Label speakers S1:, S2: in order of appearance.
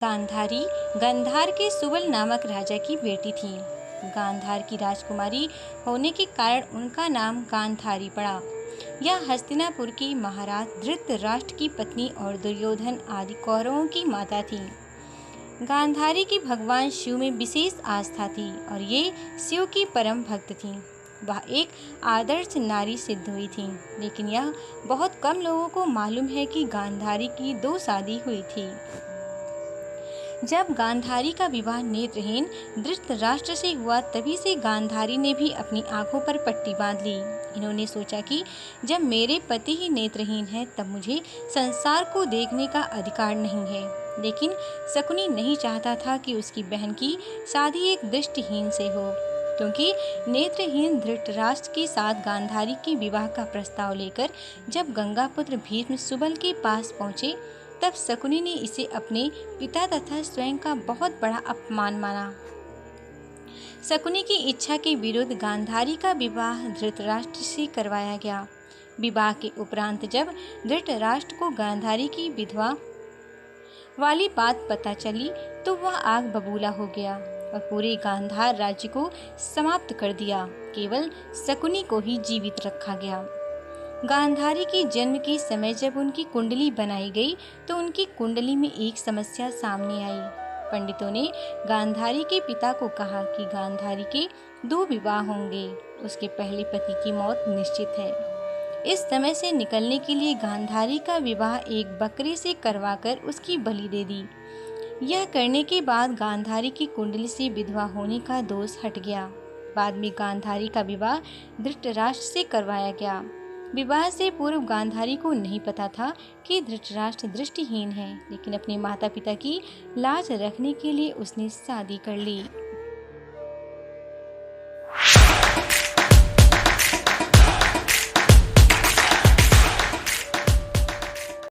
S1: गांधारी गंधार के सुबल नामक राजा की बेटी थी। गांधार की राजकुमारी होने के कारण उनका नाम गांधारी पड़ा। यह हस्तिनापुर की महाराज धृतराष्ट्र की पत्नी और दुर्योधन आदि कौरवों की माता थी। गांधारी की भगवान शिव में विशेष आस्था थी और ये शिव की परम भक्त थी। वह एक आदर्श नारी सिद्ध हुई थी, लेकिन यह बहुत कम लोगों को मालूम है कि गांधारी की 2 शादी हुई थी। जब गांधारी का विवाह नेत्रहीन धृतराष्ट्र से हुआ, तभी से गांधारी ने भी अपनी आंखों पर पट्टी बांध ली। इन्होंने सोचा कि जब मेरे पति ही नेत्रहीन हैं, तब मुझे संसार को देखने का अधिकार नहीं है। लेकिन शकुनी नहीं चाहता था कि उसकी बहन की शादी एक दृष्टिहीन से हो, क्योंकि नेत्रहीन धृतराष्ट्र के साथ गांधारी के विवाह का प्रस्ताव लेकर जब गंगापुत्र भीष्म सुबल के पास पहुँचे, तब शकुनी ने इसे अपने पिता तथा स्वयं का बहुत बड़ा अपमान माना। शकुनी की इच्छा के विरुद्ध गांधारी का विवाह धृतराष्ट्र से करवाया गया। विवाह के उपरांत जब धृतराष्ट्र को गांधारी की विधवा वाली बात पता चली, तो वह आग बबूला हो गया और पूरे गांधार राज्य को समाप्त कर दिया। केवल शकुनी को ही जीवित रखा गया। गांधारी के जन्म के समय जब उनकी कुंडली बनाई गई, तो उनकी कुंडली में एक समस्या सामने आई। पंडितों ने गांधारी के पिता को कहा कि गांधारी के 2 विवाह होंगे, उसके पहले पति की मौत निश्चित है। इस समय से निकलने के लिए गांधारी का विवाह एक बकरे से करवाकर उसकी बलि दे दी। यह करने के बाद गांधारी की कुंडली से विधवा होने का दोष हट गया। बाद में गांधारी का विवाह धृतराष्ट्र से करवाया गया। विवाह से पूर्व गांधारी को नहीं पता था कि धृतराष्ट्र दृष्टिहीन है, लेकिन अपने माता पिता की लाज रखने के लिए उसने शादी कर ली।